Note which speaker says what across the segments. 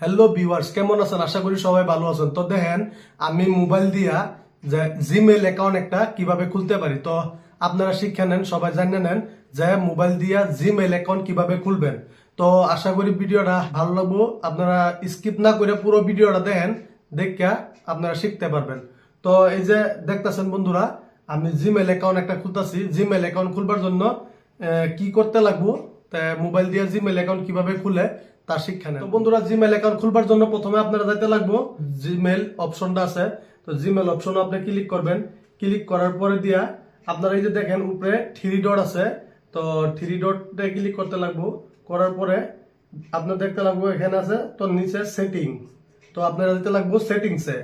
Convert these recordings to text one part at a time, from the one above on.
Speaker 1: Hello viewers, কেমন আছেন? আশা করি সবাই ভালো আছেন। তো দেখেন, আমি মোবাইল দিয়া যে জিমেল অ্যাকাউন্ট একটা কিভাবে খুলতে পারি। তো আপনারা শিক্ষা নেন, সবাই জানিয়ে নেন যে মোবাইল দিয়া জিমেল অ্যাকাউন্ট কিভাবে খুলবেন। তো আশা করি ভিডিওটা ভালো লাগবো। আপনারা স্কিপ না করে পুরো ভিডিওটা দেখেন, দেখা আপনারা শিখতে পারবেন। তো এই যে দেখতেছেন বন্ধুরা, আমি জিমেল অ্যাকাউন্ট একটা খুলতেছি। জিমেল অ্যাকাউন্ট খুলবার জন্য কি করতে লাগবো, মোবাইল দিয়ে জিমেল অ্যাকাউন্ট কিভাবে খুলে তার শিক্ষা নেন। তো বন্ধুরা, জিমেল অ্যাকাউন্ট খুলবার জন্য প্রথমে আপনারা যাইতে লাগবো জিমেল অপশনটা আছে। তো জিমেল অপশন আপনি ক্লিক করবেন। ক্লিক করার পরে দিয়া আপনারা এই যে দেখেন উপরে থ্রি ডট আছে, তো থ্রি ডটে ক্লিক করতে লাগবো। করার পরে আপনার দেখতে লাগবো এখানে আছে, তো নিচে সেটিং। তো আপনারা দিতে লাগবো সেটিংসে।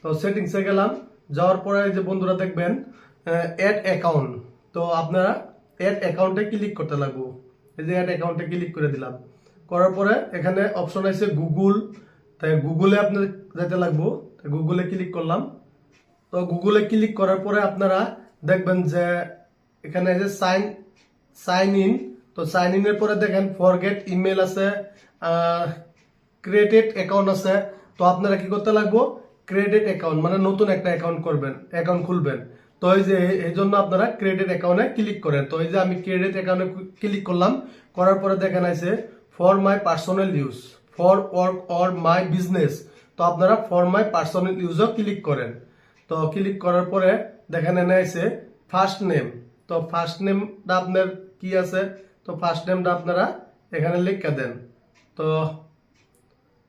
Speaker 1: তো সেটিংসে গেলাম। যাওয়ার পরে এই যে বন্ধুরা দেখবেন অ্যাড অ্যাকাউন্ট। তো আপনারা অ্যাড অ্যাকাউন্টে ক্লিক করতে লাগবো। এই যে অ্যাড অ্যাকাউন্টে ক্লিক করে দিলাম। করার পরে এখানে অপশন আছে গুগল। তাই গুগলে আপনার যেতে লাগবো। গুগলে ক্লিক করলাম। তো গুগলে ক্লিক করার পরে আপনারা দেখবেন যে এখানে যে সাইন ইন। তো সাইন ইনের পরে দেখেন ফরগেট ইমেল আছে, ক্রিয়েটেড অ্যাকাউন্ট আছে। তো আপনারা কি করতে লাগবো, ক্রিয়েটেড অ্যাকাউন্ট মানে নতুন একটা অ্যাকাউন্ট করবেন, অ্যাকাউন্ট খুলবেন। তো এই যে এই জন্য আপনারা ক্রিয়েটেড অ্যাকাউন্টে ক্লিক করেন। তো এই যে আমি ক্রিয়েটেড অ্যাকাউন্টে ক্লিক করলাম। করার পরে দেখেন আছে for my personal use, for work or my business. তো আপনারা ফর মাই পার্সোনাল ইউজও ক্লিক করেন। তো ক্লিক করার পরে দেখেন এনে আছে ফার্স্ট নেম। তো ফার্স্ট নেমটা আপনার কি আছে, তো ফার্স্ট নেমটা আপনারা এখানে লিখে দেন। তো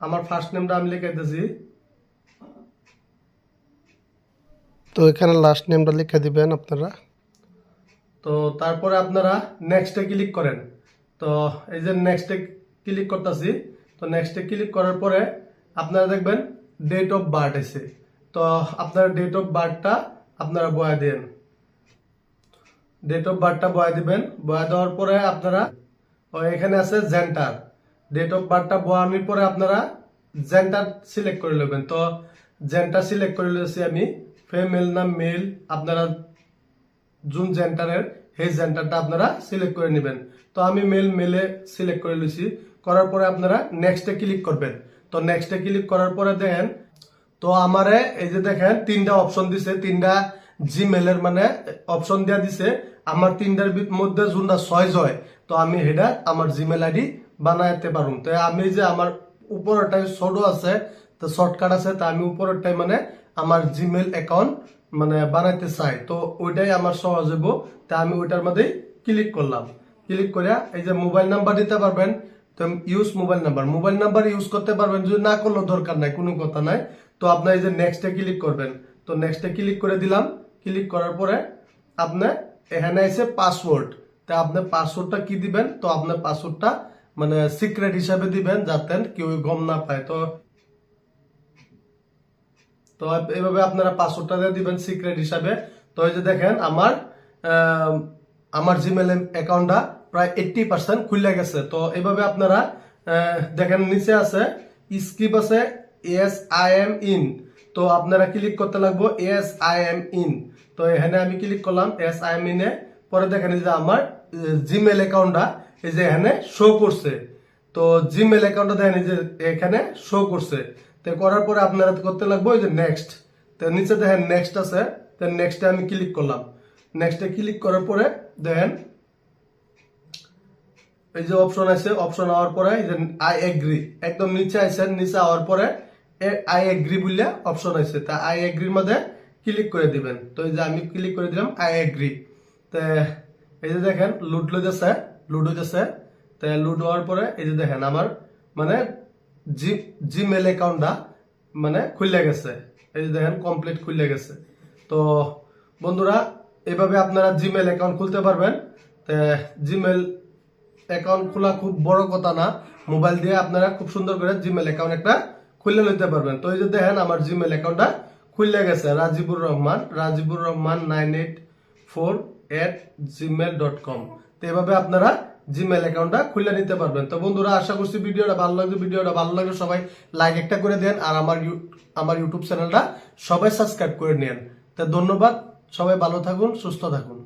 Speaker 1: আমার ফার্স্ট নেমটা আমি লিখে দিতেছি।
Speaker 2: তো এখানে লাস্ট নেমটা লিখে দিবেন আপনারা।
Speaker 1: তো তারপরে আপনারা নেক্সটে ক্লিক করেন। তো এই যে নেক্সটে ক্লিক করতেছি। তো নেক্সটে ক্লিক করার পরে আপনারা দেখবেন ডেট অফ বার্থ আছে। তো আপনার ডেট অফ বার্থটা আপনারা বয়া দেন। ডেট অফ বার্থটা বয়া দিবেন। বয়া দেওয়ার পরে আপনারা এখানে আছে জেন্ডার। ডেট অফ বার্থটা বয়ানোর পরে আপনারা জেন্ডার সিলেক্ট করে নেবেন। তো জেন্ডার সিলেক্ট করে নিয়েছি আমি, ফিমেল না মেল, আপনারা জুন জেন্ডারের সেই জেন্ডারটা আপনারা সিলেক্ট করে নেবেন। তো আমি মেলে সিলেক্ট করে নিয়েছি। করার পরে আপনারা নেক্সটে ক্লিক করবেন। তো নেক্সটে ক্লিক করার পরে দেখেন, তো আমারে এই যে দেখেন তিনটা অপশন দিছে, তিনটা জিমেলের মানে অপশন দেওয়া দিছে। আমার তিনটার মধ্যে যোনটা চয়েস হয়, তো আমি সেটা আমার জিমেল আইডি বানাইতে পারুম। তো আমি যে আমার উপরেরটাই ছোট আছে, তো শর্টকাট আছে, তা আমি উপরেরটাই মানে আমার জিমেল অ্যাকাউন্ট মানে বানাইতে চাই। তো ওইটাই আমার সহজ হইব। তা আমি ওইটার মধ্যেই ক্লিক করলাম। ক্লিক করে এই যে মোবাইল নাম্বার দিতে পারবেন। তো ইউজ মোবাইল নাম্বার ইউজ করতে পারবেন, যদি না করলেও দরকার নাই, কোনো কথা নাই। তো আপনার এই যে নেক্সটে ক্লিক করবেন। তো নেক্সটে ক্লিক করে দিলাম। ক্লিক করার পরে আপনার এখানে এসে পাসওয়ার্ড। তা আপনার পাসওয়ার্ডটা কি দিবেন, তো আপনার পাসওয়ার্ডটা মানে সিক্রেট হিসাবে দিবেন, যাতে কেউ গম না পায়। তো তো এইভাবে আপনারা পাসওয়ার্ডটা দিয়ে দিবেন সিক্রেট হিসাবে। তো এই যে দেখেন আমার জিমেল অ্যাকাউন্টটা প্রায় 80% খুলে গেছে। তো এইভাবে আপনারা দেখেন নিচে আছে স্কিপ আছে এস আই এম ইন। তো আপনারা ক্লিক করতে লাগবো এস আই এম ইন। তো এখানে আমি ক্লিক করলাম এস আই এম ইনে। পরে দেখেন যে আমার জিমেল অ্যাকাউন্টটা এই যে এখানে শো করছে। তো জিমেল অ্যাকাউন্টটা দেখেন এই যে এখানে শো করছে। তো করার পরে আপনারা করতে লাগবো এই যে নেক্সট। তো নিচে দেখেন নেক্সট আছে, তো নেক্সটে আমি ক্লিক করলাম। নেক্সটে ক্লিক করার পরে দেখেন এই যে অপশন আছে, অপশন হওয়ার পরে এই যে আই এগ্রি একদম নিচে আছে। নিচে হওয়ার পরে আই এগ্রি বললে অপশন আছে, তা আই এগ্রির মধ্যে ক্লিক করে দিবেন। তো এই যে আমি ক্লিক করে দিলাম আই এগ্রি। তো এই যে দেখেন লুড হইতেছে। তো লুড হওয়ার পরে এই যে দেখেন আমার মানে জিমেল অ্যাকাউন্টটা মানে খুলে গেছে। এই যে দেখেন কমপ্লিট খুলে গেছে। তো বন্ধুরা, এভাবে আপনারা জিমেল অ্যাকাউন্ট খুলতে পারবেন। তো জিমেল অ্যাকাউন্ট খোলা খুব বড় কথা না, মোবাইল দিয়ে আপনারা খুব সুন্দর করে জিমেল অ্যাকাউন্ট একটা খুলে নিতে পারবেন। তো এই যে দেখেন আমার জিমেল অ্যাকাউন্টটা খুলে গেছে, রাজিবুর রহমান 984@gmail.com। তো এভাবে আপনারা জিমেল অ্যাকাউন্টটা খুলে নিতে পারবেন। তো বন্ধুরা, আশা করছি ভিডিওটা ভালো লাগবে। ভিডিওটা ভালো লাগলে সবাই লাইক একটা করে দেন, আর আমার ইউটিউব চ্যানেলটা সবাই সাবস্ক্রাইব করে নেন। তো ধন্যবাদ, সবাই ভালো থাকুন, সুস্থ থাকুন।